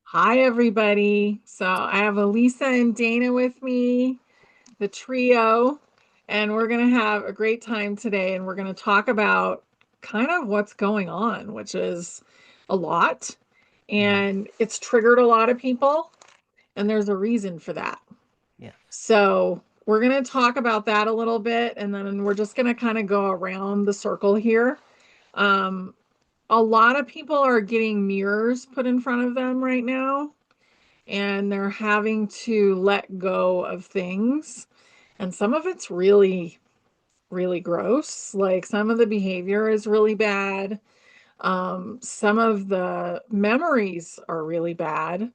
Hi, everybody. So I have Alisa and Dayna with me, the trio, and we're going to have a great time today. And we're going to talk about kind of what's going on, which is a lot. Mhm. And it's triggered a lot of people, and there's a reason for that. Yeah. So we're going to talk about that a little bit, and then we're just going to kind of go around the circle here. Um, a lot of people are getting mirrors put in front of them right now and they're having to let go of things. And some of it's really, really gross. Like some of the behavior is really bad. Some of the memories are really bad.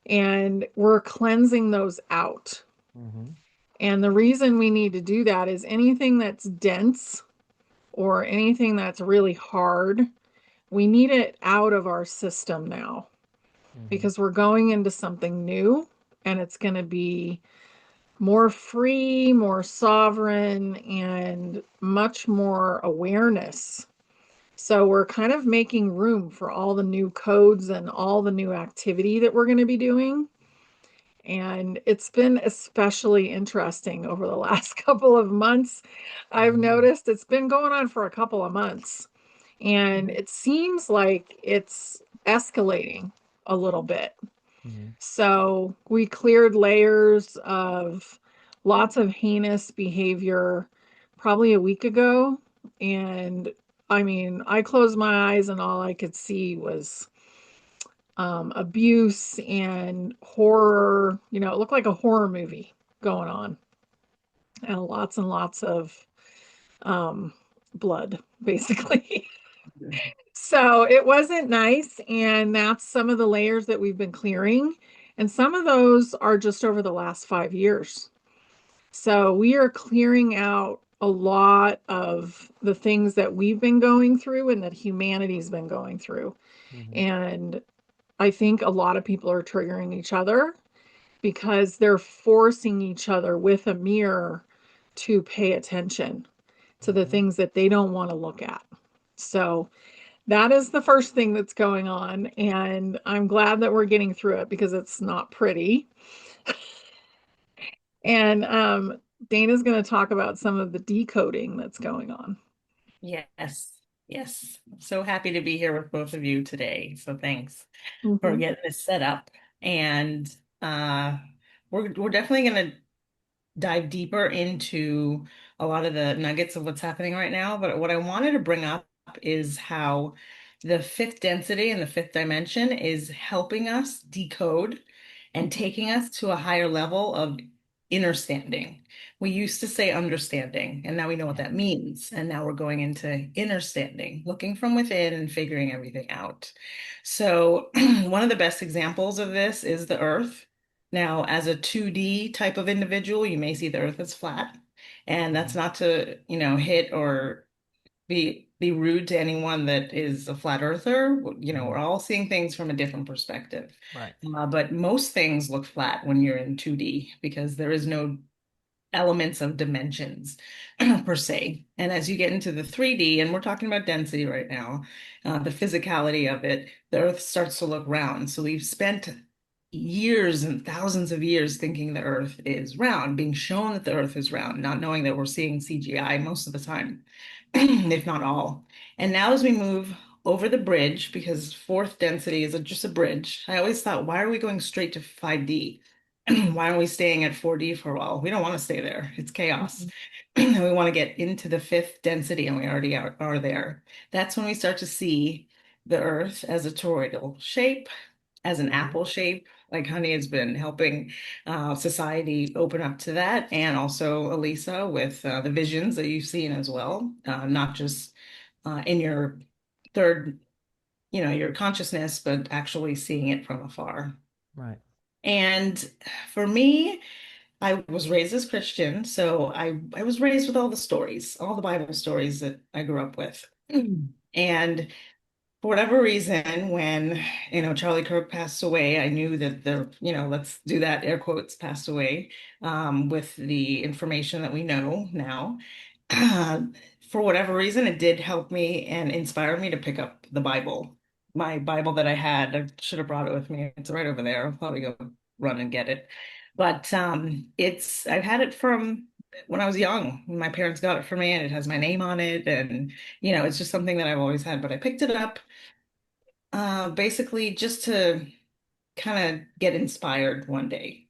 And we're cleansing those out. hmm And the reason we need to do that is anything that's dense or anything that's really hard, we need it out of our system now hmm because we're going into something new and it's going to be more free, more sovereign, and much more awareness. So we're kind of making room for all the new codes and all the new activity that we're going to be doing. And it's been especially interesting over the last couple of months. I've hmm noticed it's been going on for a couple of months, and it seems like it's escalating a little bit. hmm So we cleared layers of lots of heinous behavior probably a week ago. And I mean, I closed my eyes and all I could see was abuse and horror. You know, it looked like a horror movie going on, and lots of um, blood, basically. So it wasn't nice. And that's some of the layers that we've been clearing. And some of those are just over the last 5 years. So we are clearing out a lot of the things that we've been going through and that humanity's been going through. hmm And I think a lot of people are triggering each other because they're forcing each other with a mirror to pay attention to the hmm things that they don't want to look at. So that is the first thing that's going on. And I'm glad that we're getting through it because it's not pretty. And Dana's going to talk about some of the decoding that's going on. Yes. Yes. So happy to be here with both of you today. So thanks for Hmm. getting this set up. And uh we're definitely gonna dive deeper into a lot of the nuggets of what's happening right now. But what I wanted to bring up is how the fifth density and the fifth dimension is helping us decode and taking us to a higher level of understanding. We used to say understanding, and now we know what Yeah. that means. And now we're going into understanding, looking from within and figuring everything out. So, one of the best examples of this is the Earth. Now, as a 2D type of individual, you may see the Earth as flat. And that's Mhm. not to, hit or be rude to anyone that is a flat earther. We're Mhm. all seeing things from a different perspective. Right. But most things look flat when you're in 2D because there is no elements of dimensions per se. And as you get into the 3D, and we're talking about density right now, the physicality of it, the Earth starts to look round. So we've spent years and thousands of years thinking the Earth is round, being shown that the Earth is round, not knowing that we're seeing CGI most of the time, if not all. And now as we move over the bridge, because fourth density is just a bridge, I always thought, why are we going straight to 5D? Why aren't we staying at 4D for a while? We don't want to stay there. It's chaos. Mhm. And we want to get into the fifth density, and we already are there. That's when we start to see the Earth as a toroidal shape, as an Mhm. apple shape. Like Honey has been helping society open up to that, and also Alisa with the visions that you've seen as well, not just in your third, your consciousness, but actually seeing it from afar. Right. And for me, I was raised as Christian, so I was raised with all the stories, all the Bible stories that I grew up with. And for whatever reason, when, Charlie Kirk passed away, I knew that let's do that, air quotes, passed away, with the information that we know now. For whatever reason, it did help me and inspire me to pick up the Bible. my Bible that I had. I should have brought it with me. It's right over there. I'll probably go run and get it. But it's I've had it from when I was young. My parents got it for me, and it has my name on it, and it's just something that I've always had. But I picked it up basically just to kind of get inspired one day.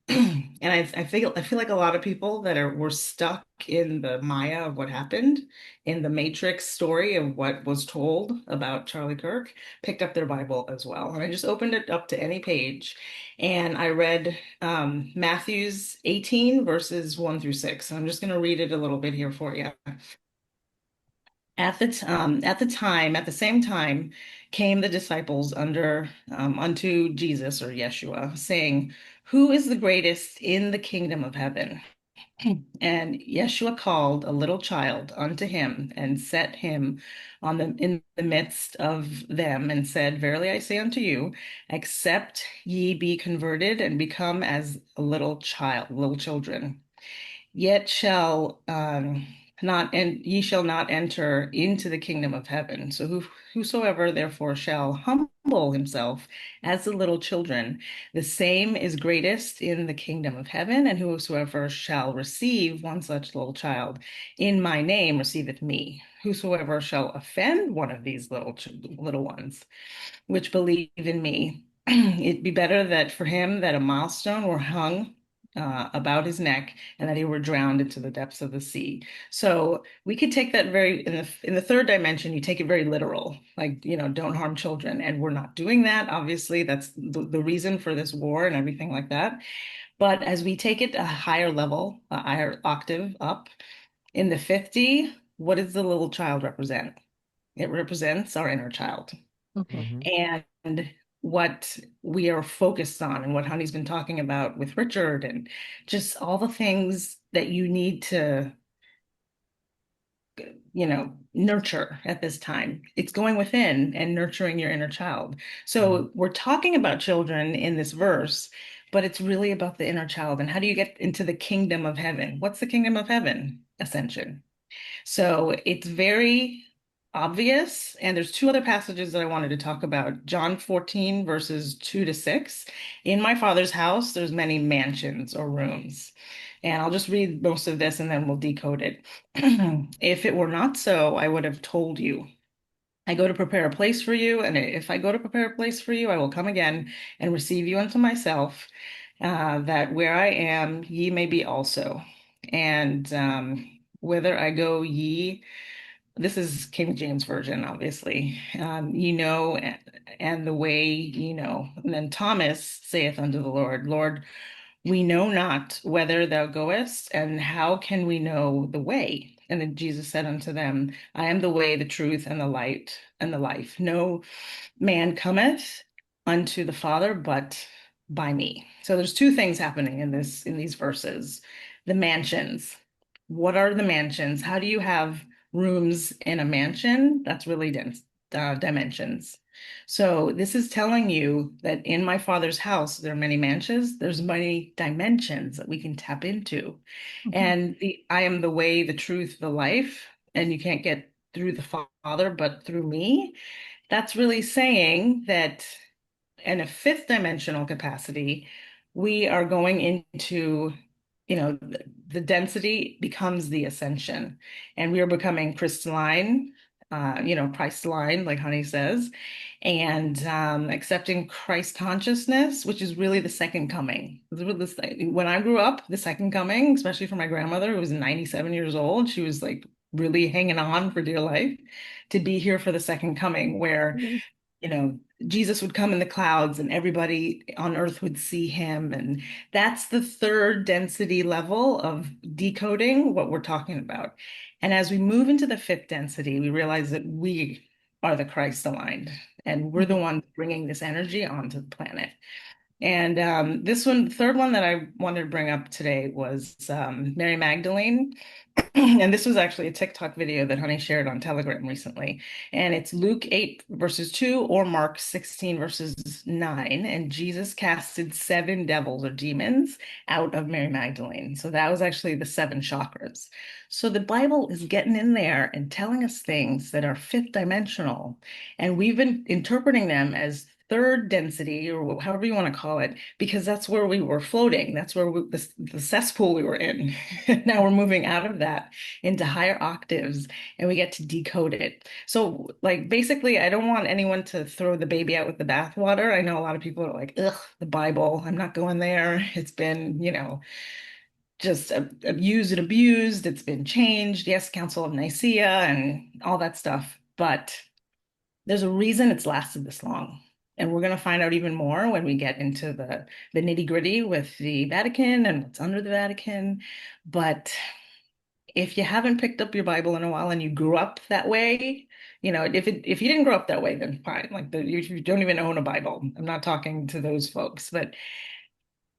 And I feel like a lot of people that were stuck in the Maya of what happened in the Matrix story of what was told about Charlie Kirk picked up their Bible as well. And I just opened it up to any page and I read Matthew's 18 verses 1 through 6. And I'm just going to read it a little bit here for you. At the same time, came the disciples unto Jesus or Yeshua, saying, "Who is the greatest in the kingdom of heaven?" And Yeshua called a little child unto him and set him in the midst of them and said, "Verily I say unto you, except ye be converted and become as a little child, little children." Yet shall not and ye shall not enter into the kingdom of heaven. So whosoever therefore shall humble himself as the little children, the same is greatest in the kingdom of heaven. And whosoever shall receive one such little child in my name receiveth me. Whosoever shall offend one of these little ones, which believe in me, it'd be better that for him that a milestone were hung about his neck and that he were drowned into the depths of the sea. So we could take that very in the third dimension, you take it very literal, like, don't harm children. And we're not doing that. Obviously, that's the reason for this war and everything like that. But as we take it a higher level, a higher octave up, in the 50, what does the little child represent? It represents our inner child. Mhm. Hmm. And what we are focused on and what Honey's been talking about with Richard and just all the things that you need to, nurture at this time. It's going within and nurturing your inner child. Hmm. So we're talking about children in this verse, but it's really about the inner child. And how do you get into the kingdom of heaven? What's the kingdom of heaven? Ascension. So it's very obvious. And there's two other passages that I wanted to talk about. John 14, verses 2 to 6. In my Father's house, there's many mansions or rooms. And I'll just read most of this and then we'll decode it. If it were not so, I would have told you. I go to prepare a place for you, and if I go to prepare a place for you, I will come again and receive you unto myself, that where I am, ye may be also. And whither I go, this is King James Version, obviously, and the way you know. And then Thomas saith unto the Lord, Lord, we know not whither thou goest, and how can we know the way? And then Jesus said unto them, I am the way, the truth, and the light, and the life. No man cometh unto the Father but by me. So there's two things happening in these verses. The mansions. What are the mansions? How do you have rooms in a mansion? That's really dense dimensions. So this is telling you that in my Father's house there are many mansions, there's many dimensions that we can tap into. Mhm. And I am the way, the truth, the life, and you can't get through the Father but through me. That's really saying that in a fifth dimensional capacity, we are going into, the density becomes the ascension, and we are becoming crystalline, Christ-line, like Honey says, and accepting Christ consciousness, which is really the second coming. When I grew up, the second coming, especially for my grandmother, who was 97 years old, she was like really hanging on for dear life to be here for the second coming, where Mhm. Jesus would come in the clouds and everybody on earth would see him. And that's the third density level of decoding what we're talking about. And as we move into the fifth density, we realize that we are the Christ aligned and we're the Mhm. ones bringing this energy onto the planet. And the third one that I wanted to bring up today was Mary Magdalene. And this was actually a TikTok video that Honey shared on Telegram recently. And it's Luke 8 verses 2 or Mark 16 verses 9. And Jesus casted seven devils or demons out of Mary Magdalene. So that was actually the seven chakras. So the Bible is getting in there and telling us things that are fifth dimensional. And we've been interpreting them as third density or however you want to call it, because that's where we were floating. That's where the cesspool we were in. Now we're moving out of that into higher octaves and we get to decode it. So, like, basically, I don't want anyone to throw the baby out with the bathwater. I know a lot of people are like, ugh, the Bible, I'm not going there. It's been, just abused and abused. It's been changed. Yes, Council of Nicaea and all that stuff. But there's a reason it's lasted this long. And we're going to find out even more when we get into the nitty-gritty with the Vatican and what's under the Vatican. But if you haven't picked up your Bible in a while and you grew up that way, if you didn't grow up that way, then fine. Like you don't even own a Bible. I'm not talking to those folks, but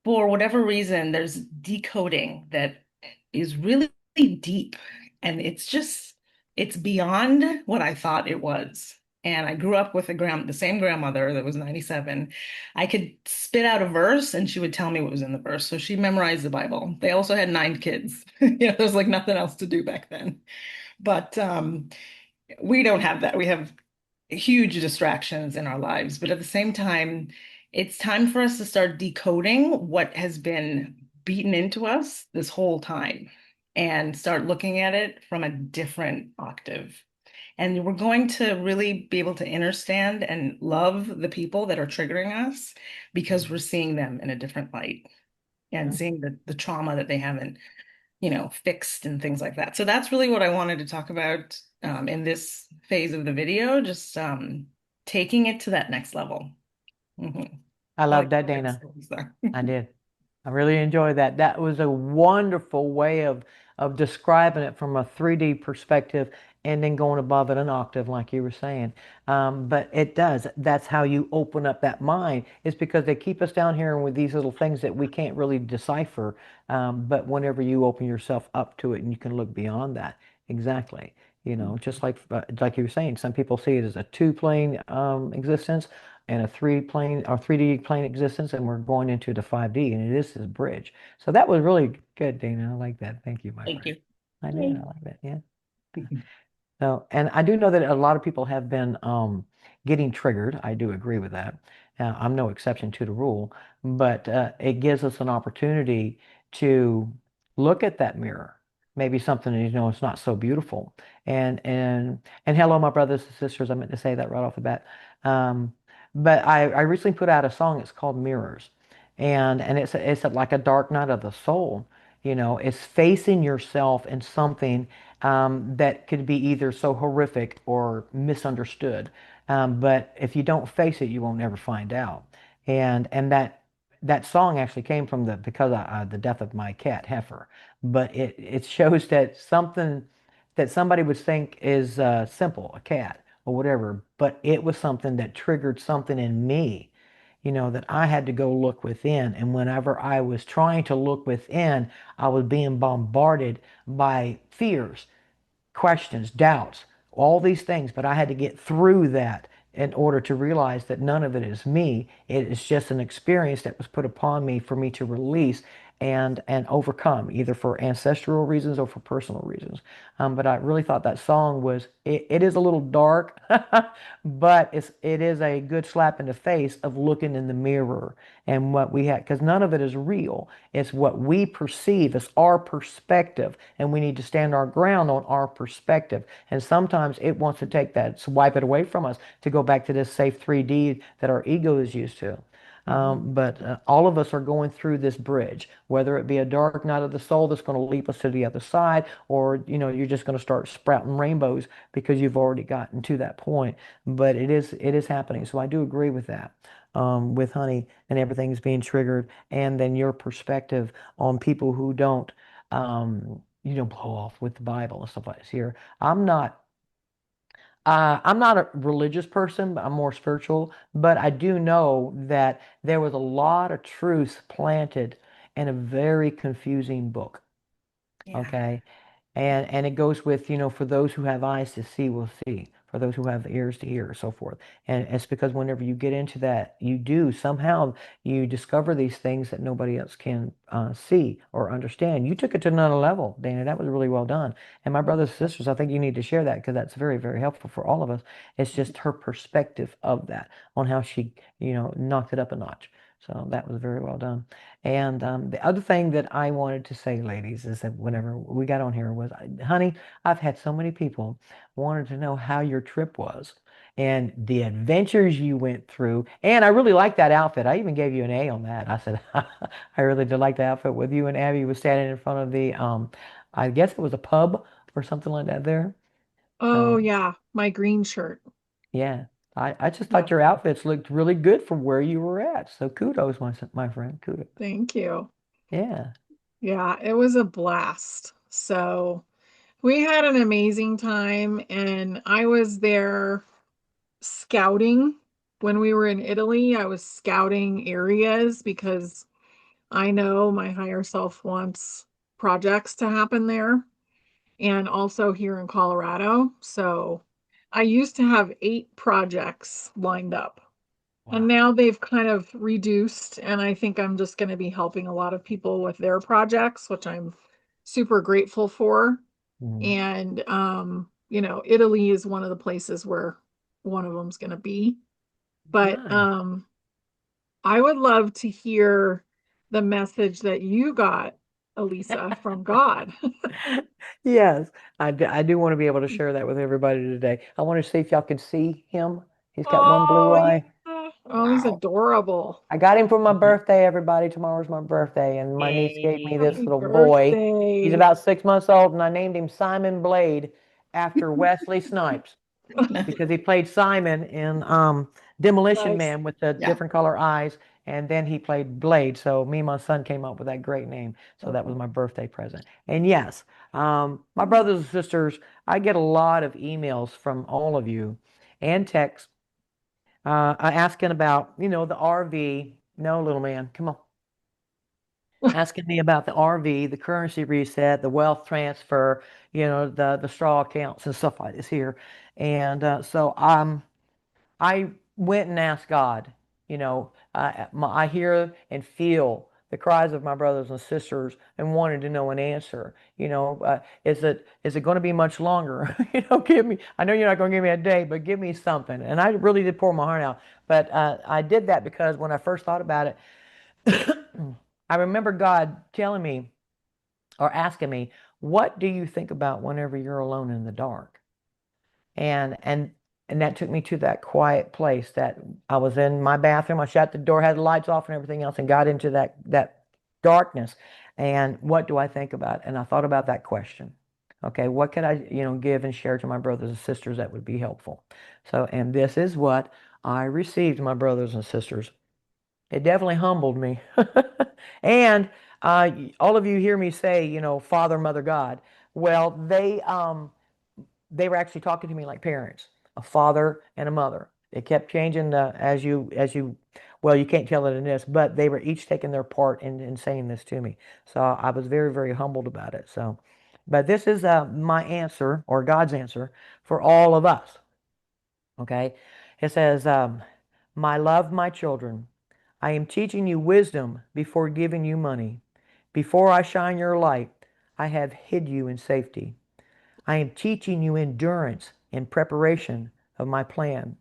for whatever reason, there's decoding that is really deep, and it's beyond what I thought it was. And I grew up with the same grandmother that was 97. I could spit out a verse and she would tell me what was in the verse. So she memorized the Bible. They also had nine kids. There's like nothing else to do back then. But we don't have that. We have huge distractions in our lives. But at the same time, it's time for us to start decoding what has been beaten into us this whole time and start looking at it from a different octave. And we're going to really be able to understand and love the people that are triggering us because we're seeing them in a different light and Yeah. seeing the trauma that they haven't fixed and things like that. So that's really what I wanted to talk about in this phase of the video, just taking it to that next level. Mhm. I I like love that, that Dana. sentence there. I did. I really enjoyed that. That was a wonderful way of describing it from a 3D perspective and then going above it an octave, like you were saying. But it does. That's how you open up that mind. It's because they keep us down here with these little things that we can't really decipher. But whenever you open yourself up to it and you can look beyond that, exactly. Just like you were saying, some people see it as a two-plane existence and a three-plane or 3D plane existence, and we're going into the 5D, and it is this bridge. So that was really good, Dana. I like that. Thank you, my Thank friend. you. I did. I Yay. like that. Yeah. So, and I do know that a lot of people have been getting triggered. I do agree with that. I'm no exception to the rule, but it gives us an opportunity to look at that mirror. Maybe something it's not so beautiful. And hello, my brothers and sisters. I meant to say that right off the bat. Um, but I recently put out a song. It's called Mirrors, and it's like a dark night of the soul. It's facing yourself in something that could be either so horrific or misunderstood. But if you don't face it, you won't ever find out. And that song actually came from the death of my cat Heifer. But it shows that something that somebody would think is simple, a cat or whatever, but it was something that triggered something in me. That I had to go look within. And whenever I was trying to look within, I was being bombarded by fears, questions, doubts, all these things. But I had to get through that in order to realize that none of it is me. It is just an experience that was put upon me for me to release and overcome, either for ancestral reasons or for personal reasons. But I really thought that song it is a little dark, but it is a good slap in the face of looking in the mirror and what we had, because none of it is real. It's what we perceive as our perspective, and we need to stand our ground on our perspective. And sometimes it wants to take that, swipe it away from us to go back to this safe 3D that our ego is used to. Mhm. But all of us are going through this bridge, whether it be a dark night of the soul that's going to leap us to the other side, or you're just going to start sprouting rainbows because you've already gotten to that point. But it is happening. So I do agree with that. With honey and everything's being triggered, and then your perspective on people who don't, blow off with the Bible and stuff like this. Here, I'm not. I'm not a religious person, but I'm more spiritual. But I do know that there was a lot of truth planted in a very confusing book. Yeah. Okay. And it goes with, for those who have eyes to see will see, for those who have ears to hear, so forth. And it's because whenever you get into that, you do somehow you discover these things that nobody else can see or understand. You took it to another level, Dana. That was really well done. And my brothers and sisters, I think you need to share that because that's very, very helpful for all of us. It's just her perspective of that on how she, knocked it up a notch. So that was very well done. And the other thing that I wanted to say, ladies, is that whenever we got on here was, honey, I've had so many people wanted to know how your trip was and the adventures you went through. And I really liked that outfit. I even gave you an A on that. I said, I really did like the outfit with you and Abby was standing in front of the, I guess it was a pub or something like that there. Oh So yeah, my green shirt. yeah, I just Yeah, thought your outfits looked really good from where you were at. So kudos, my friend. Kudos. thank you. Yeah. Yeah, it was a blast. So we had an amazing time, and I was there scouting when we were in Italy. I was scouting areas because I know my higher self wants projects to happen there and also here in Colorado. So I used to have 8 projects lined up. And Wow. now they've kind of reduced, and I think I'm just going to be helping a lot of people with their projects, which I'm super grateful for. Mhm. And Italy is one of the places where one of them's going to be. But Nice. I would love to hear the message that you got, Alisa, from God. Yes, I do want to be able to share that with everybody today. I want to see if y'all can see him. He's got one blue Oh, eye. yeah. Oh, he's Wow. adorable. I got him for my birthday, everybody. Tomorrow's my birthday, and my niece gave me this Happy little boy. He's birthday. about 6 months old, and I named him Simon Blade after Wesley Snipes because he played Simon in Demolition Nice. Man with the Yeah. different color eyes, and then he played Blade. So me and my son came up with that great name. So that was my birthday present. And yes, my brothers and sisters, I get a lot of emails from all of you and texts asking about, the RV. No, little man, come on. Asking me about the RV, the currency reset, the wealth transfer, the straw accounts and stuff like this here. And so I went and asked God, I hear and feel the cries of my brothers and sisters and wanted to know an answer. Is it going to be much longer? Give me, I know you're not going to give me a day, but give me something. And I really did pour my heart out. But I did that because when I first thought about it, I remember God telling me or asking me, what do you think about whenever you're alone in the dark? And that took me to that quiet place that I was in my bathroom. I shut the door, had the lights off and everything else, and got into that darkness. And what do I think about? And I thought about that question. Okay, what could I, give and share to my brothers and sisters that would be helpful? So, and this is what I received, my brothers and sisters. It definitely humbled me. And all of you hear me say, Father, Mother, God. Well, they were actually talking to me like parents, a father and a mother. They kept changing well, you can't tell it in this, but they were each taking their part in saying this to me. So I was very, very humbled about it. So, but this is my answer or God's answer for all of us. Okay. It says, my love, my children, I am teaching you wisdom before giving you money. Before I shine your light, I have hid you in safety. I am teaching you endurance in preparation of my plan.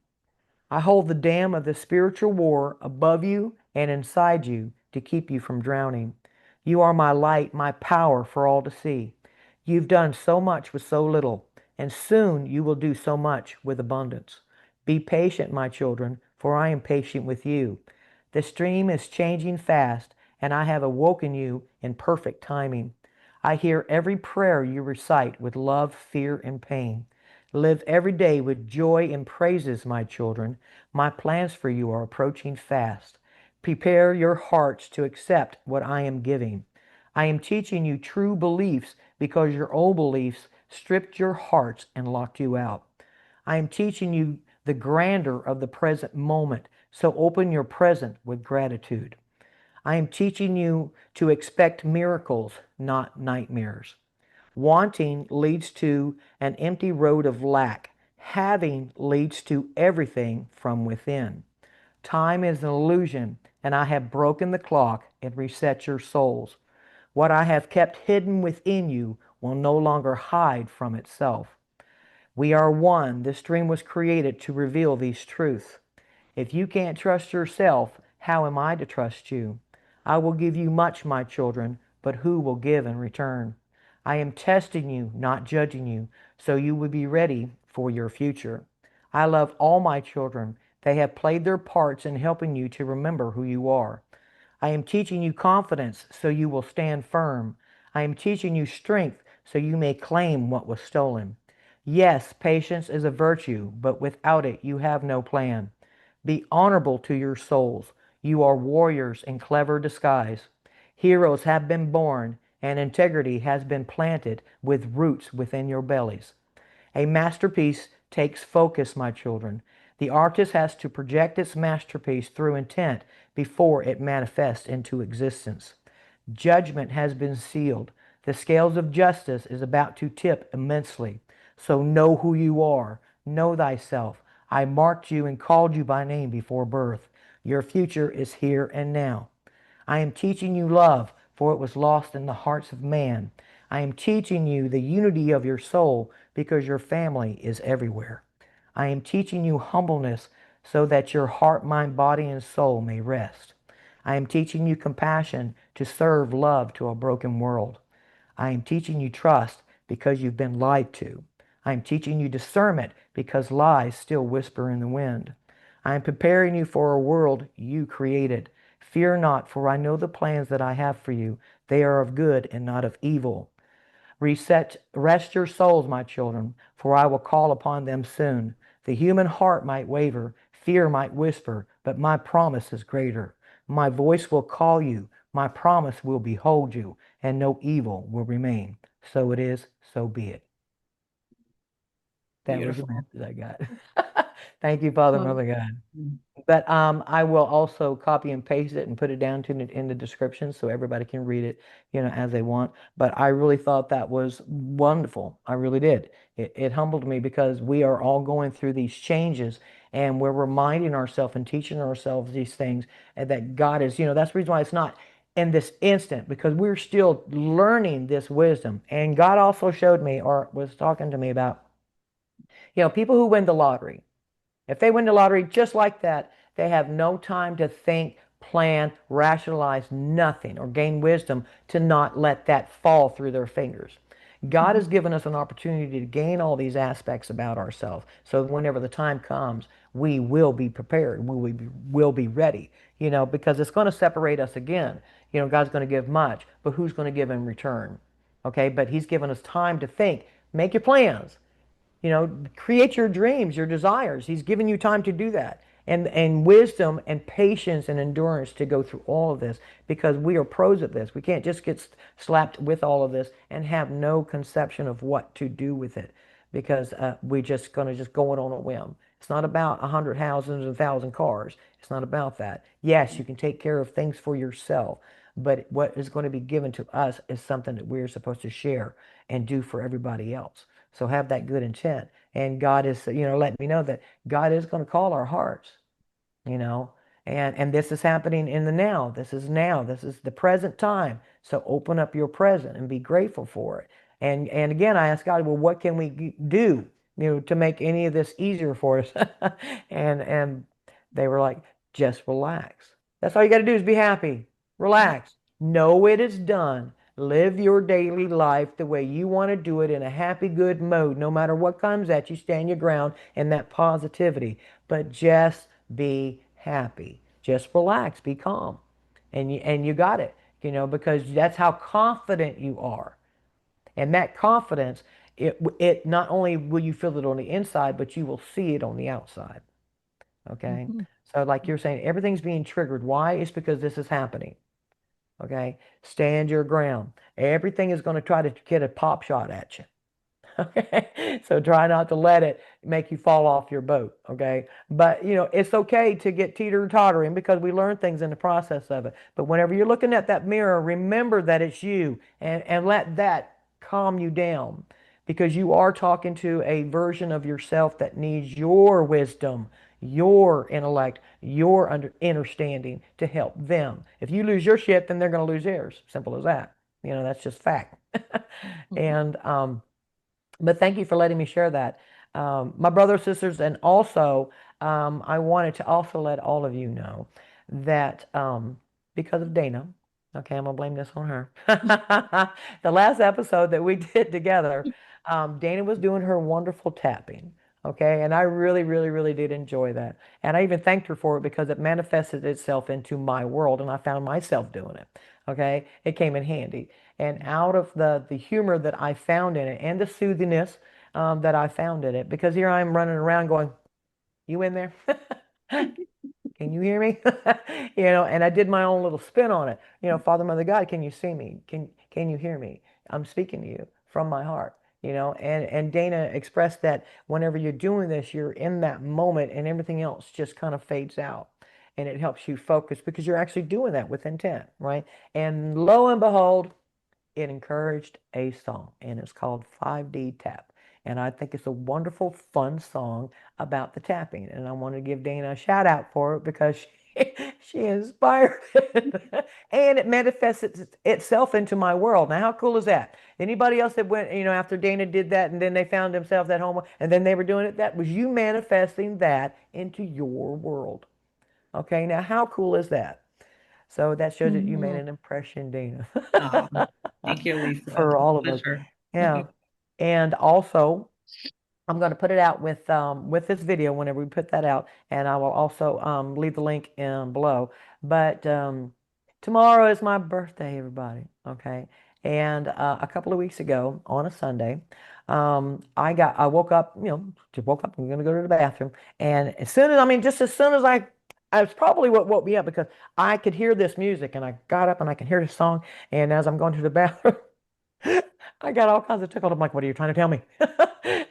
I hold the dam of the spiritual war above you and inside you to keep you from drowning. You are my light, my power for all to see. You've done so much with so little, and soon you will do so much with abundance. Be patient, my children, for I am patient with you. The stream is changing fast, and I have awoken you in perfect timing. I hear every prayer you recite with love, fear, and pain. Live every day with joy and praises, my children. My plans for you are approaching fast. Prepare your hearts to accept what I am giving. I am teaching you true beliefs because your old beliefs stripped your hearts and locked you out. I am teaching you the grandeur of the present moment, so open your present with gratitude. I am teaching you to expect miracles, not nightmares. Wanting leads to an empty road of lack. Having leads to everything from within. Time is an illusion, and I have broken the clock and reset your souls. What I have kept hidden within you will no longer hide from itself. We are one. This dream was created to reveal these truths. If you can't trust yourself, how am I to trust you? I will give you much, my children, but who will give in return? I am testing you, not judging you, so you will be ready for your future. I love all my children. They have played their parts in helping you to remember who you are. I am teaching you confidence so you will stand firm. I am teaching you strength so you may claim what was stolen. Yes, patience is a virtue, but without it you have no plan. Be honorable to your souls. You are warriors in clever disguise. Heroes have been born, and integrity has been planted with roots within your bellies. A masterpiece takes focus, my children. The artist has to project its masterpiece through intent before it manifests into existence. Judgment has been sealed. The scales of justice is about to tip immensely. So know who you are. Know thyself. I marked you and called you by name before birth. Your future is here and now. I am teaching you love, for it was lost in the hearts of man. I am teaching you the unity of your soul, because your family is everywhere. I am teaching you humbleness, so that your heart, mind, body, and soul may rest. I am teaching you compassion to serve love to a broken world. I am teaching you trust because you've been lied to. I am teaching you discernment because lies still whisper in the wind. I am preparing you for a world you created. Fear not, for I know the plans that I have for you. They are of good and not of evil. Rest your souls, my children, for I will call upon them soon. The human heart might waver, fear might whisper, but my promise is greater. My voice will call you, my promise will behold you, and no evil will remain. So it is, so be it. That was the Beautiful. message I got. Thank you, Father, Well, Mother God. But I will also copy and paste it and put it down to in the description so everybody can read it, as they want. But I really thought that was wonderful. I really did. It humbled me because we are all going through these changes and we're reminding ourselves and teaching ourselves these things and that God is, that's the reason why it's not in this instant because we're still learning this wisdom. And God also showed me or was talking to me about, people who win the lottery. If they win the lottery just like that, they have no time to think, plan, rationalize nothing, or gain wisdom to not let that fall through their fingers. God has mhm. given us an opportunity to gain all these aspects about ourselves. So whenever the time comes, we will be prepared. We will be ready, because it's going to separate us again. God's going to give much, but who's going to give in return? Okay, but He's given us time to think, make your plans, create your dreams, your desires. He's given you time to do that. And wisdom and patience and endurance to go through all of this because we are pros at this. We can't just get slapped with all of this and have no conception of what to do with it because we're just going to just go it on a whim. It's not about 100 houses and 1,000 cars. It's not about that. Yes, you can take care of things for yourself, but what is going to be given to us is something that we're supposed to share and do for everybody else. So have that good intent. And God is, letting me know that God is going to call our hearts, you know, and this is happening in the now. This is now. This is the present time. So open up your present and be grateful for it. And again, I asked God, well, what can we do, to make any of this easier for us? And they were like, just relax. That's all you got to do is be happy. Relax. Know it is done. Live your daily life the way you want to do it in a happy, good mode. No matter what comes at you, stand your ground in that positivity. But just be happy. Just relax. Be calm. And you got it, because that's how confident you are. And that confidence, it not only will you feel it on the inside, but you will see it on the outside. Okay? Mhm. So like you're saying, everything's being triggered. Why? It's because this is happening. Okay? Stand your ground. Everything is going to try to get a pop shot at you. Okay? So try not to let it make you fall off your boat. Okay? But, it's okay to get teeter-tottering because we learn things in the process of it. But whenever you're looking at that mirror, remember that it's you and let that calm you down because you are talking to a version of yourself that needs your wisdom, your intellect, your understanding to help them. If you lose your shit, then they're going to lose theirs. Simple as that. That's just fact. And but thank you for letting me share that. My brothers, sisters, and also I wanted to also let all of you know that because of Dana, okay, I'm gonna blame this on her. The last episode that we did together, Dana was doing her wonderful tapping. Okay, and I really, really, really did enjoy that. And I even thanked her for it because it manifested itself into my world and I found myself doing it. Okay, it came in handy. And out of the humor that I found in it and the soothingness that I found in it, because here I'm running around going, "You in there? Can you hear me?" And I did my own little spin on it. Father, Mother, God, can you see me? Can you hear me? I'm speaking to you from my heart. And Dana expressed that whenever you're doing this, you're in that moment and everything else just kind of fades out. And it helps you focus because you're actually doing that with intent, right? And lo and behold, it encouraged a song, and it's called 5D Tap. And I think it's a wonderful, fun song about the tapping. And I want to give Dana a shout out for it because she inspired it. And it manifests itself into my world. Now, how cool is that? Anybody else that went, after Dana did that and then they found themselves at home and then they were doing it, that was you manifesting that into your world. Okay, now how cool is that? So that shows that you made Mhm. an impression, Dana, Thank you, Lisa. for all of us. Pleasure. Yeah. And also, I'm going to put it out with this video whenever we put that out, and I will also leave the link in below. But tomorrow is my birthday, everybody. Okay, and a couple of weeks ago on a Sunday, I woke up, just woke up. I'm going to go to the bathroom, and as soon as just as soon as I was probably what woke me up because I could hear this music, and I got up and I could hear the song, and as I'm going to the bathroom. I got all kinds of tickled. I'm like, what are you trying to tell me?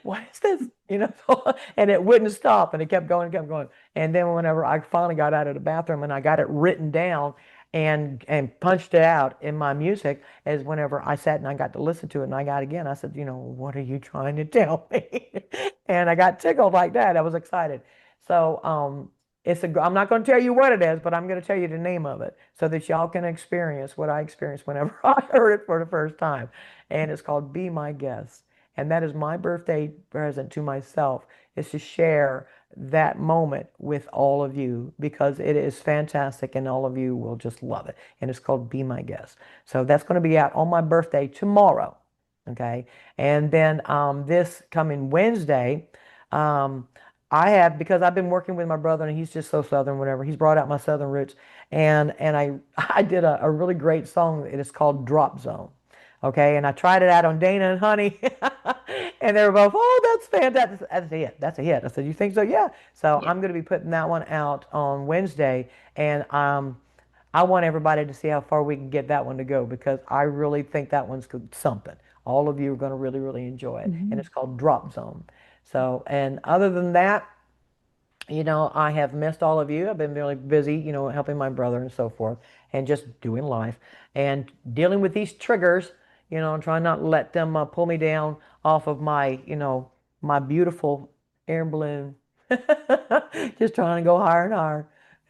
What is this? And it wouldn't stop and it kept going and kept going. And then whenever I finally got out of the bathroom and I got it written down and punched it out in my music is whenever I sat and I got to listen to it and I got again, I said, what are you trying to tell me? And I got tickled like that. I was excited. So I'm not going to tell you what it is, but I'm going to tell you the name of it so that y'all can experience what I experienced whenever I heard it for the first time. And it's called Be My Guest. And that is my birthday present to myself, is to share that moment with all of you because it is fantastic and all of you will just love it. And it's called Be My Guest. So that's going to be out on my birthday tomorrow. Okay. And then this coming Wednesday, um, because I've been working with my brother and he's just so Southern, whatever. He's brought out my Southern roots. And I did a really great song. It is called Drop Zone. Okay, and I tried it out on Dana and Honey, and they were both, "Oh, that's fantastic! That's a hit. That's a hit." I said, "You think so?" Yeah. So Yeah. I'm going to be putting that one out on Wednesday, and I want everybody to see how far we can get that one to go because I really think that one's something. All of you are going to really, really enjoy it, and it's Mhm. called Drop Zone. So, and other than that, I have missed all of you. I've been really busy, helping my brother and so forth, and just doing life and dealing with these triggers, and trying not to let them pull me down off of my beautiful air balloon. Just trying to go higher and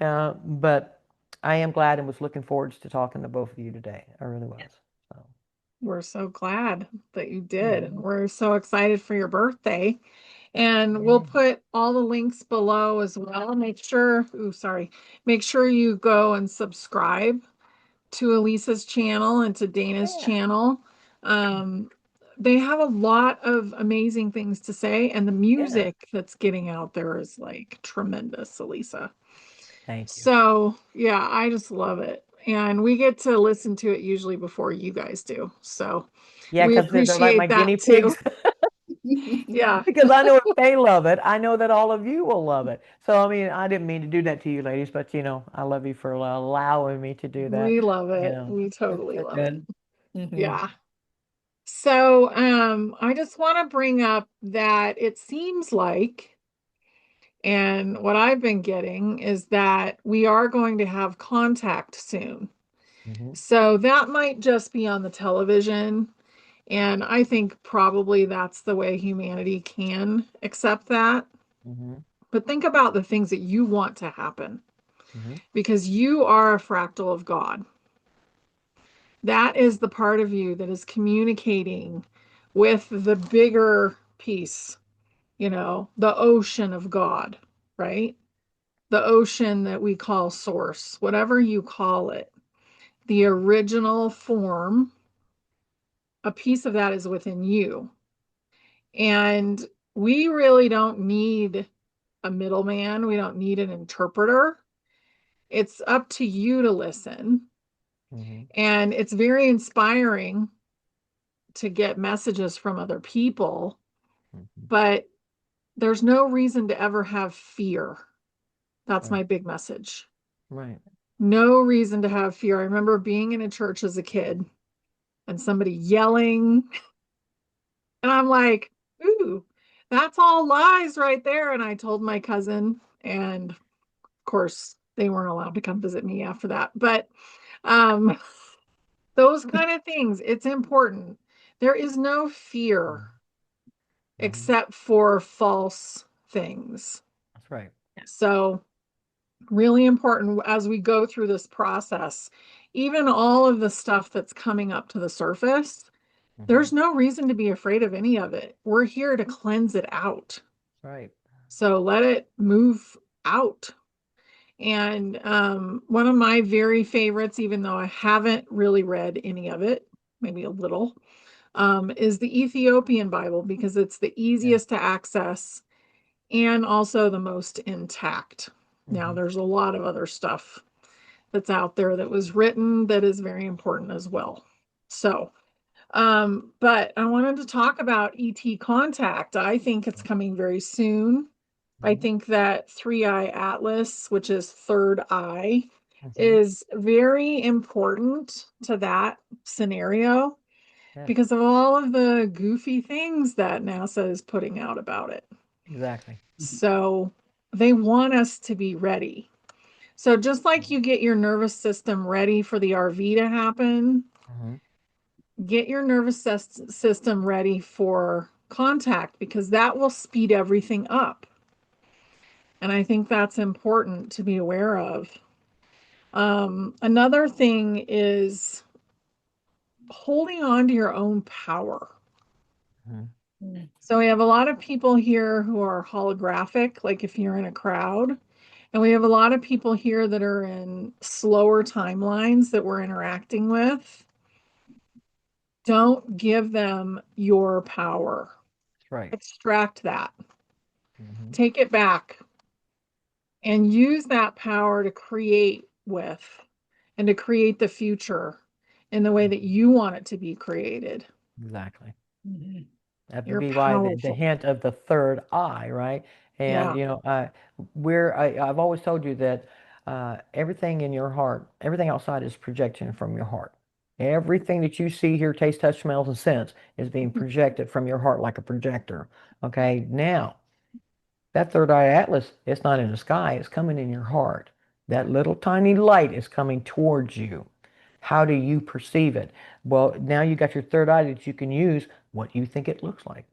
higher. But I am glad and was looking forward to talking to both of you today. I really was. So, We're so glad that you did. yeah. We're so excited for your birthday. And we'll Yeah. put all the links below as well. Make sure you go and subscribe to Elisa's channel and to Dana's Yeah. channel. Um, they have a lot of amazing things to say, and the Yeah. music that's getting out there is like tremendous, Elisa. Thank you. So, yeah, I just love it. And we get to listen to it usually before you guys do. So, Yeah, we because they're like my appreciate guinea that too. pigs. Yeah. Because I know if they love it, I know that all of you will love it. So, I mean, I didn't mean to do that to you ladies, but I love you for allowing me to do that. We love You it. know, We That's totally so love it. good. Hmm. Yeah. So, I just want to bring up that it seems like, and what I've been getting is that we are going to have contact soon. hmm So that might just be on the television. And I think probably that's the way humanity can accept that. Hmm. But think about the things that you want to happen Hmm. because you are a fractal of God. That is the part of you that is communicating with the bigger piece, the ocean of God, right? The ocean that we call source, whatever you call it, the original form, a piece of that is within you. And we really don't need a middleman. We don't need an interpreter. It's up to you to listen. Hmm. And it's very inspiring to get messages from other people, Hmm. but there's no reason to ever have fear. That's Right. my big message. Right. No reason to have fear. I remember being in a church as a kid and somebody yelling, and I'm like, ooh, that's all lies right there. And I told my cousin, and of course, they weren't allowed to come visit me after that. But um, those kind of things, it's important. There is no fear Hmm. except for false things. That's right. So, really important as we go through this process, even all of the stuff that's coming up to the surface, Hmm. there's no reason to be afraid of any of it. We're here to cleanse it out. Right. So let it move out. And one of my very favorites, even though I haven't really read any of it, maybe a little, is the Ethiopian Bible because it's the Yeah. easiest to access and also the most intact. Now, Hmm. there's a lot of other stuff that's out there that was written that is very important as well. So, but I wanted to talk about ET contact. I think it's coming very soon. I Hmm. think that three eye atlas, which is third eye, Hmm. is very important to that scenario Yes. because of all of the goofy things that NASA is putting out about it. Exactly. So they want us to be ready. So just like you get your nervous system ready for the RV to happen, Hmm. get your nervous system ready for contact because that will speed everything up. And I think that's important to be aware of. Another thing is holding on to your own power. Hmm. Mm. So we have a lot of people here who are holographic, like if you're in a crowd, and we have a lot of people here that are in slower timelines that we're interacting with. Don't give them your power. That's right. Extract that. Hmm. Take it back and use that power to create with and to create the future in the way that Hmm. you want it to be created. Exactly. Mhm. That would You're be why the powerful. hint of the third eye, right? And Yeah. you know, I've always told you that everything in your heart, everything outside is projection from your heart. Everything that you see, hear, taste, touch, smells, and sense is being projected from your heart like a projector. Okay, now that third eye atlas, it's not in the sky, it's coming in your heart. That little tiny light is coming towards you. How do you perceive it? Well, now you got your third eye that you can use what you think it looks like.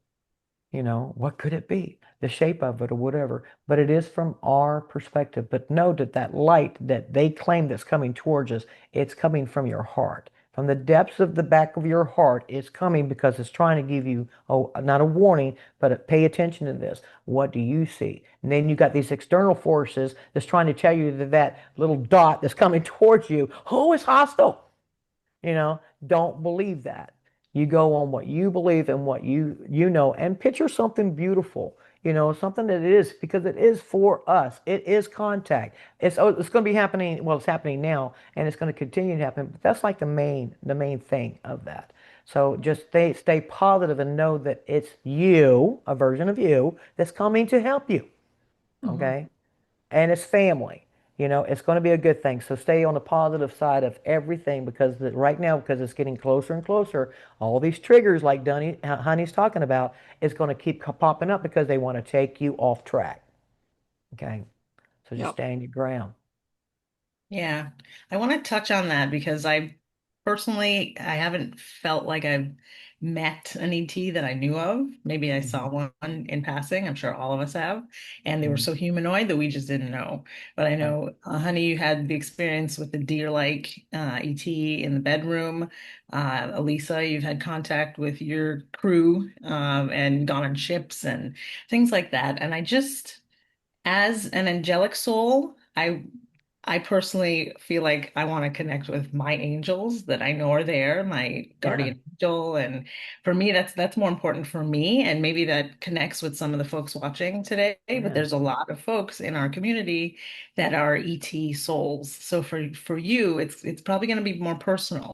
What could it be? The shape of it or whatever. But it is from our perspective. But know that that light that they claim that's coming towards us, it's coming from your heart. From the depths of the back of your heart, it's coming because it's trying to give you, oh, not a warning, but pay attention to this. What do you see? And then you got these external forces that's trying to tell you that that little dot that's coming towards you, oh, it's hostile. Don't believe that. You go on what you believe and what you know and picture something beautiful, something that it is because it is for us. It is contact. It's going to be happening, well, it's happening now and it's going to continue to happen, but that's like the main thing of that. So just stay positive and know that it's you, a version of you that's coming to help you, Mhm. okay? And it's family. It's going to be a good thing. So stay on the positive side of everything because right now, because it's getting closer and closer, all these triggers like Honey's talking about is going to keep popping up because they want to take you off track. Okay. So just Yep. stand your ground. Yeah, I want to touch on that because I personally, I haven't felt like I've met an ET that I knew of. Maybe I saw Mhm. one in passing. I'm sure all of us have. And they were Mhm. so humanoid that we just didn't know. But I Right. know, honey, you had the experience with the deer-like ET in the bedroom. Alisa, you've had contact with your crew and gone on ships and things like that. And I just, as an angelic soul, I personally feel like I want to connect with my angels that I know are there, my Yeah. guardian angel. And for me, that's more important for me. And maybe that connects with some of the folks watching today. But Yeah. there's a lot of folks in our community that are ET souls. So for you, it's probably going to be more personal.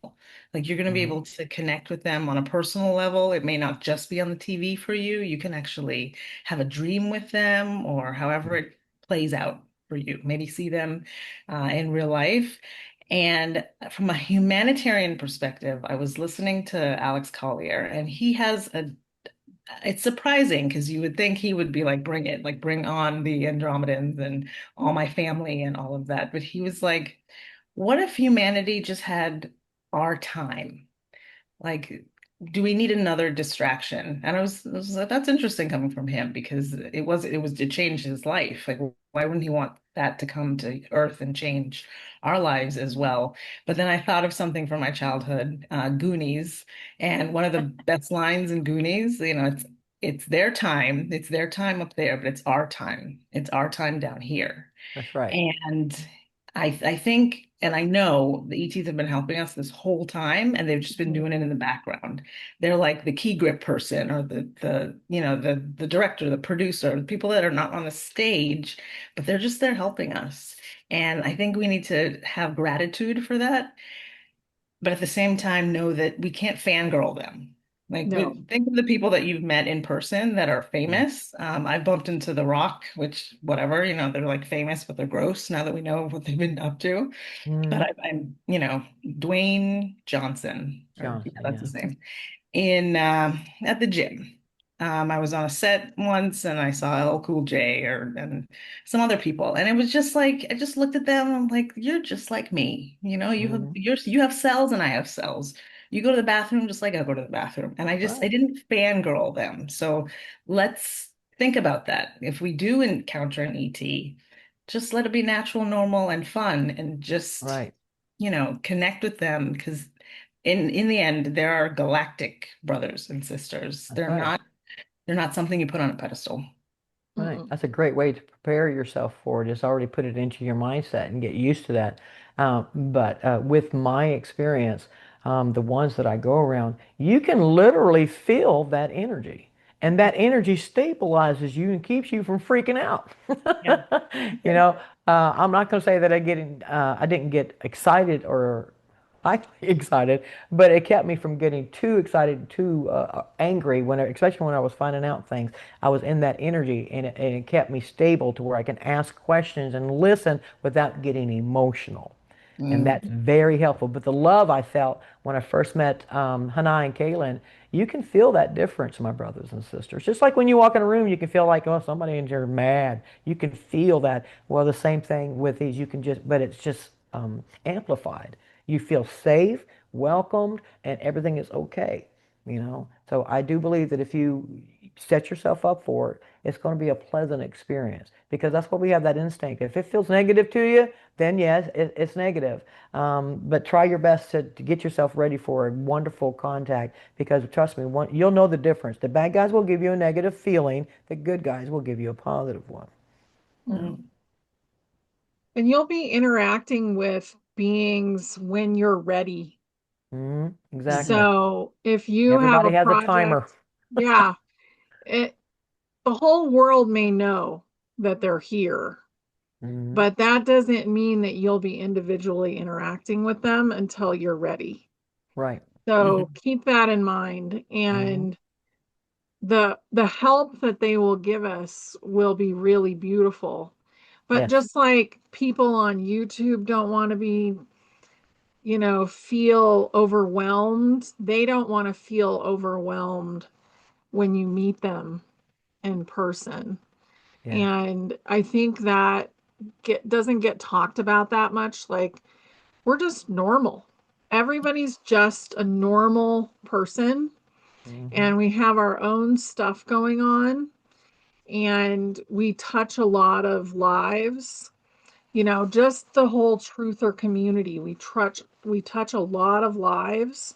Like you're going to be Mhm. able to connect with them on a personal level. It may not just be on the TV for you. You can actually have a dream with them or however Mhm. it plays out for you. Maybe see them in real life. And from a humanitarian perspective, I was listening to Alex Collier, and he has it's surprising because you would think he would be like, bring it, like bring on the Andromedans and all my family and all of that. But he was like, what if humanity just had our time? Like, do we need another distraction? And I was like, that's interesting coming from him because it changed his life. Like, why wouldn't he want that to come to Earth and change our lives as well? But then I thought of something from my childhood, Goonies, and one of the best lines in Goonies, it's their time up there, but it's our time. It's our time down here. That's right. And I think, and I know the ETs have been helping us this whole time, and they've just been Mhm. doing it in the background. They're like the key grip person or the director, the producer, the people that are not on the stage, but they're just there helping us. And I think we need to have gratitude for that, but at the same time know that we can't fangirl them. Like, No. think of the people that you've met in person that are Yeah. famous. I've bumped into The Rock, which, whatever, they're like famous, but they're gross now that we know what they've been up to. But Mhm. Dwayne Johnson, or yeah, Johnson. that's Yeah. his name in at the gym. I was on a set once and I saw L Cool J and some other people, and it was just like I just looked at them. And I'm like, you're just like me. Mhm. You have cells and I have cells. You go to the bathroom just like I go to the bathroom, and I Right. didn't fangirl them. So let's think about that. If we do encounter an ET, just let it be natural, normal, and fun, and just Right. connect with them because in the end, there are galactic brothers and sisters. That's right. They're not something you put on a pedestal. Right. Mm-mm. That's a great way to prepare yourself for it. Just already put it into your mindset and get used to that. But with my experience, the ones that I go around, you can literally feel that energy. And that energy stabilizes you and keeps you from freaking out. Yeah. You Okay. know, I'm not going to say that I didn't get excited or highly excited, but it kept me from getting too excited, too angry especially when I was finding out things. I was in that energy, and it kept me stable to where I can ask questions and listen without getting emotional. And Mm, that's very helpful. But the love I felt when I first met Hannah and Kaylin, you can feel that difference, my brothers and sisters. Just like when you walk in a room, you can feel like, oh, somebody in here mad. You can feel that. Well, the same thing with these. But it's just amplified. You feel safe, welcomed, and everything is okay. So I do believe that if you set yourself up for it, it's going to be a pleasant experience because that's what we have, that instinct. If it feels negative to you, then yes, it's negative. But try your best to get yourself ready for a wonderful contact because trust me, you'll know the difference. The bad guys will give you a negative feeling, the good guys will give you a positive one. Yeah. mm, And you'll be interacting with beings when you're ready. Exactly. mm, So if you have Everybody a has a timer. project, yeah, it, the whole world may know that they're here, Hmm. but that doesn't mean that you'll be individually interacting with them until you're ready. Right. So mhm, keep that in mind. Hmm. And the help that they will give us will be really beautiful. But Yes. just like people on YouTube don't want to be, feel overwhelmed, they don't want to feel overwhelmed when you meet them in person. Yes. And I think that doesn't get talked about that much. Like we're just normal. everybody's just a normal person, Hmm. and we have our own stuff going on, and we touch a lot of lives. Just the whole truther community. We touch a lot of lives,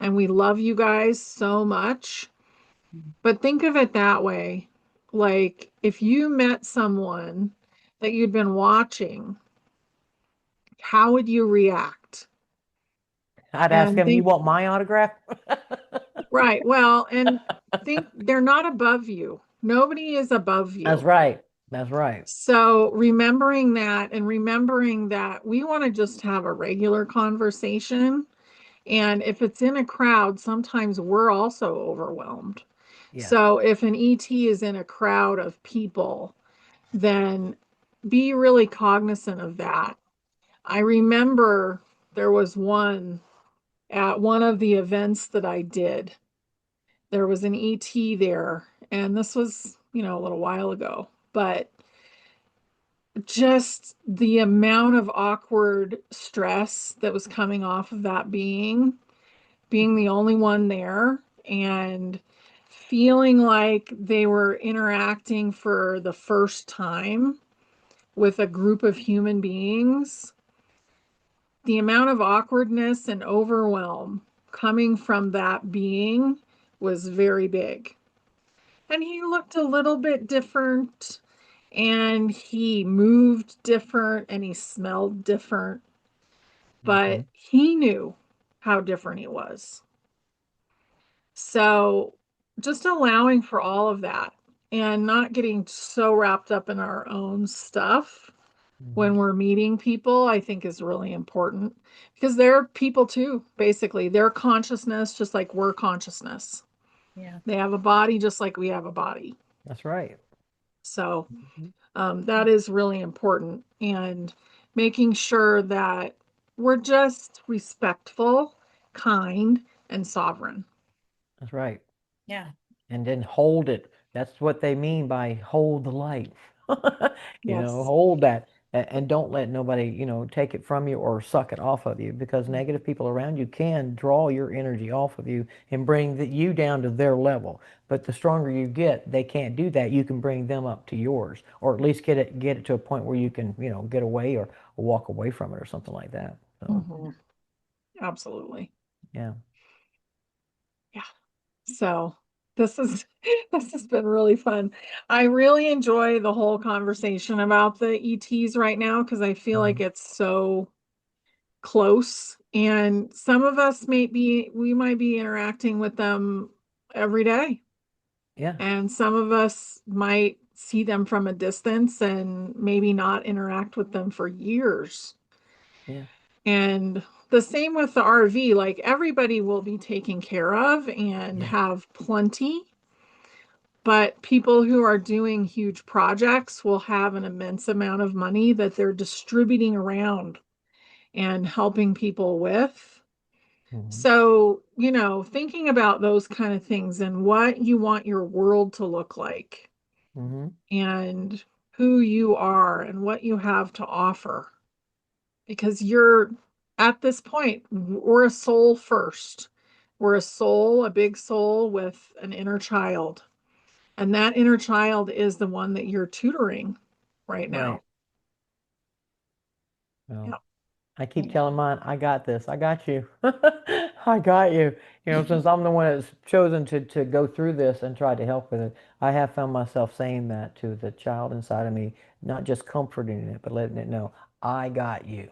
and we love you guys so much. But think of it that way. Like if you met someone that you'd been watching, how would you react? I'd ask And him, "You think, want my autograph?" right, well, and think they're not above you. Nobody is above That's you. right. That's right. So remembering that and remembering that we want to just have a regular conversation. And if it's in a crowd, sometimes we're also overwhelmed. Yes. So if an ET is in a crowd of people, then be really cognizant of that. I remember there was one at one of the events that I did. There was an ET there, and this was, a little while ago, but just the amount of awkward stress that was coming off of that being the only one there and feeling like they were interacting for the first time with a group of human beings, the amount of awkwardness and overwhelm coming from that being was very big. And he looked a little bit different, and he moved different, and he smelled different, Hmm. but he knew how different he was. So just allowing for all of that and not getting so wrapped up in our own stuff Hmm. when we're meeting people, I think is really important because they're people too, basically. They're consciousness, just like we're consciousness. Yeah. They have a body just like we have a body. That's right. So Mhm. that is really important. And making sure that we're just respectful, kind, and sovereign. That's right. Yeah. And then hold it. That's what they mean by hold the light. Yes. Hold that and don't let nobody, take it from you or suck it off of you because negative people around you can draw your energy off of you and bring you down to their level. But the stronger you get, they can't do that. You can bring them up to yours or at least get it to a point where you can, get away or walk away from it or something like that. So, Hmm. Absolutely. yeah. Yeah. So this is this has been really fun. I really enjoy the whole conversation about the ETs right now because I feel like Mhm. it's so close. And some of us we might be interacting with them every day. Yeah. And some of us might see them from a distance and maybe not interact with them for years. Yeah. And the same with the RV, like everybody will be taken care of and Yeah. have plenty, but people who are doing huge projects will have an immense amount of money that they're distributing around and helping people with. Hmm. So, thinking about those kind of things and what you want your world to look like Hmm. and who you are and what you have to offer. Because you're at this point, we're a soul first. We're a soul, a big soul with an inner child. And that inner child is the one that you're tutoring right Right. now. Well, Yeah. I keep telling mine, I got this. I got you. I got you. Since I'm the one that's chosen to go through this and try to help with it, I have found myself saying that to the child inside of me, not just comforting it, but letting it know, I got you.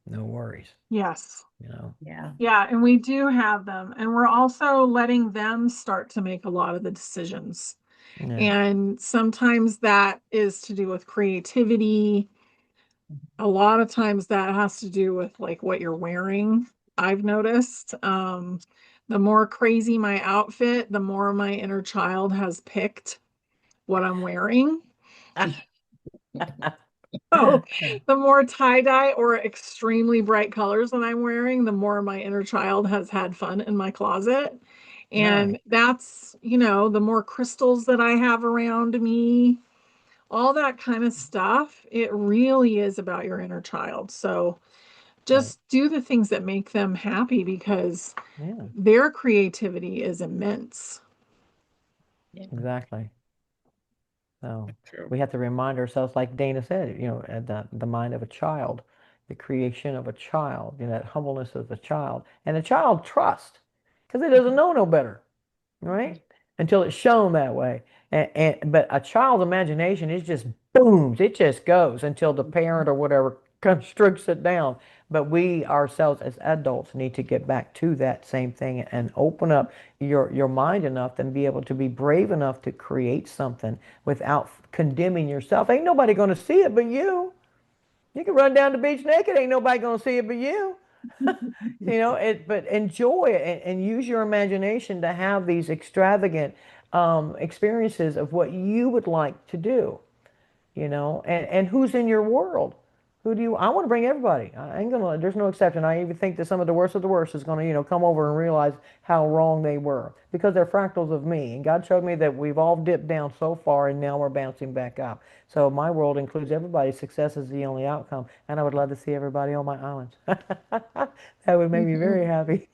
No worries. Yes. You know. Yeah. Yeah. And we do have them. And we're also letting them start to make a lot of the decisions. Yeah. And sometimes that is to do with creativity. A lot of times that has to do with like what you're wearing. I've noticed. The more crazy my outfit, the more my inner child has picked what I'm wearing. So the more tie-dye or extremely bright colors that I'm wearing, the more my inner child has had fun in my closet. Nice. And that's, the more crystals that I have around me, all that kind of stuff, it really is about your inner child. So Right. just do the things that make them happy because Yeah, their creativity is immense. Yeah, exactly. So true. we have to remind ourselves, like Dana said, the mind of a child, the creation of a child, that humbleness of a child, and the child trust because it doesn't know no better, right? Until it's shown that way. But a child's imagination is just booms, it just goes until the parent or whatever constricts it down. But we ourselves as adults need to get back to that same thing and open up your mind enough and be able to be brave enough to create something without condemning yourself. Ain't nobody going to see it but you. You can run down the beach naked, ain't nobody going to see it but you. But enjoy it and use your imagination to have these extravagant experiences of what you would like to do, and who's in your world. I want to bring everybody. I ain't gonna, there's no exception. I even think that some of the worst of the worst is gonna, come over and realize how wrong they were because they're fractals of me. And God showed me that we've all dipped down so far and now we're bouncing back up. So my world includes everybody. Success is the only outcome. And I would love to see everybody on my islands. That would make me very happy.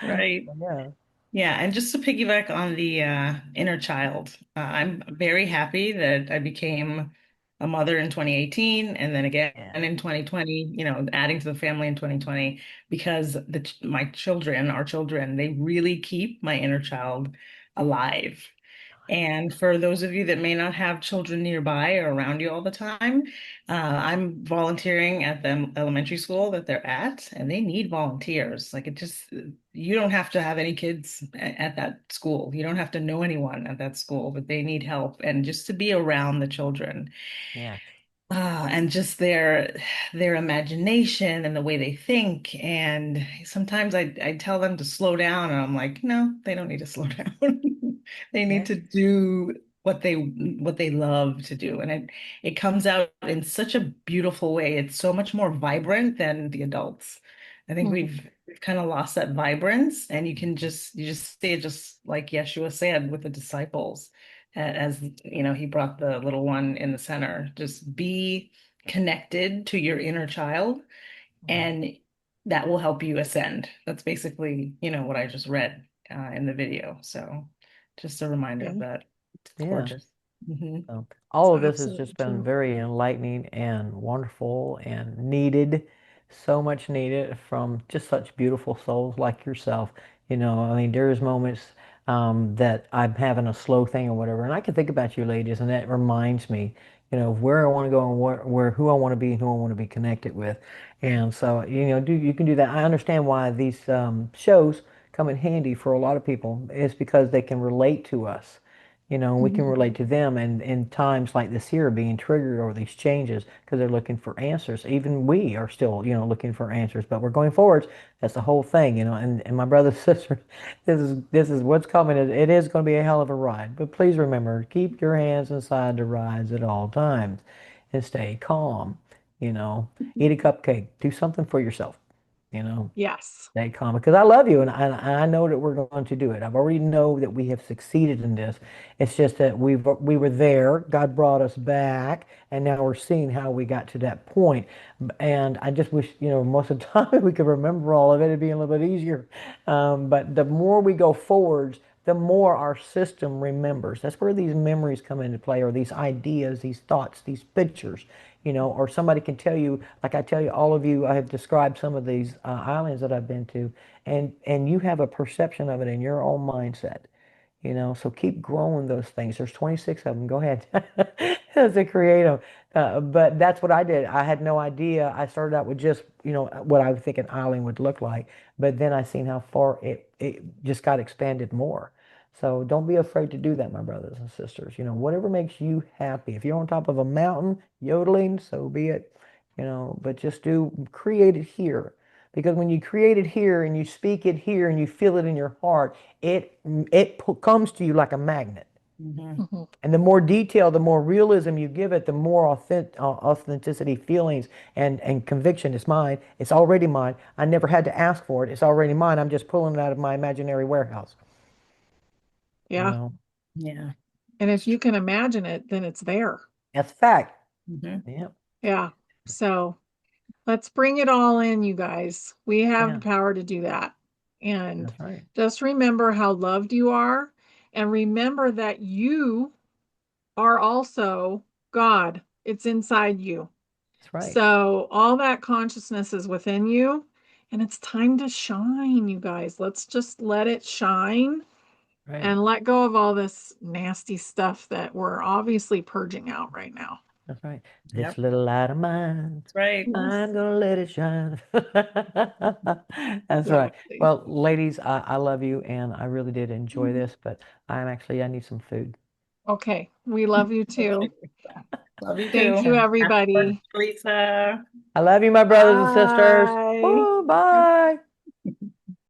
Right. Yeah. Yeah, and just to piggyback on the inner child, I'm very happy that I became a mother in 2018 and then again Yeah. in 2020, adding to the family in 2020 because my children, our children, they really keep my inner child alive. And for those of you that may not have children nearby or around you all the time, I'm volunteering at the elementary school that they're at, and they need volunteers. Like you don't have to have any kids at that school. You don't have to know anyone at that school, but they need help. And just to be around the children. Yeah. And just their imagination and the way they think. And sometimes I tell them to slow down, and I'm like, no, they don't need to slow down. They need Yeah. to do what they love to do. And it comes out in such a beautiful way. It's so much more vibrant than the adults. I think Mhm. we've kind of lost that vibrance, and you just see it just like Yeshua said with the disciples as he brought the little one in the center. Just be connected to your inner child, Right. and that will help you ascend. That's basically, what I just read in the video. So just a reminder of Yeah, that. It's Yeah. gorgeous. Hmm. So it's all of this has absolutely just been true. very enlightening and wonderful and needed, so much needed from just such beautiful souls like yourself. I mean, there's moments that I'm having a slow thing or whatever, and I can think about you ladies, and that reminds me, of where I want to go and where who I want to be and who I want to be connected with. And so, you can do that. I understand why these shows come in handy for a lot of people. It's because they can relate to us. We can Mhm. relate to them and in times like this here being triggered or these changes because they're looking for answers. Even we are still, looking for answers, but we're going forwards. That's the whole thing, and my brothers and sisters, this is what's coming. It is going to be a hell of a ride. But please remember, keep your hands inside the rides at all times and stay calm. You know, eat a cupcake, do something for yourself, you know. Yes. Stay calm because I love you and I know that we're going to do it. I've already know that we have succeeded in this. It's just that we were there. God brought us back, and now we're seeing how we got to that point. And I just wish, most of the time we could remember all of it. It'd be a little bit easier. But the more we go forwards, the more our system remembers. That's where these memories come into play, or these ideas, these thoughts, these pictures, or somebody can tell you, like I tell you, all of you, I have described some of these islands that I've been to, and you have a perception of it in your own mindset. So keep growing those things. There's 26 of them. Go ahead to create them. But that's what I did. I had no idea. I started out with just, what I would think an island would look like. But then I seen how far it just got expanded more. So don't be afraid to do that, my brothers and sisters. Whatever makes you happy. If you're on top of a mountain yodeling, so be it. But just create it here. Because when you create it here and you speak it here and you feel it in your heart, it comes to you like a magnet. Hmm. Mhm. And the more detail, the more realism you give it, the more authenticity, feelings, and conviction is mine. It's already mine. I never had to ask for it. It's already mine. I'm just pulling it out of my imaginary warehouse. You Yeah. know, Yeah. And if It's you true. can imagine it, then it's there. that's fact. Hmm. Yeah. Yeah. So Let's bring it all in, you guys. We have the Yeah, power to do that. And that's right. just remember how loved you are, and remember that you are also God. It's inside you. That's right. So all that consciousness is within you, and it's time to shine, you guys. Let's just let it shine Right. and let go of all this nasty stuff that we're obviously purging out right now. That's right. This Yep, little light of mine, that's right. Yes, I'm gonna let it shine. That's right. exactly. Well, ladies, I love you and I really did enjoy this, but I need some food. Okay, we love you Okay, too. love you Thank you, too. Happy birthday, everybody. Lisa. I love you, my brothers and sisters. Bye. Oh, bye.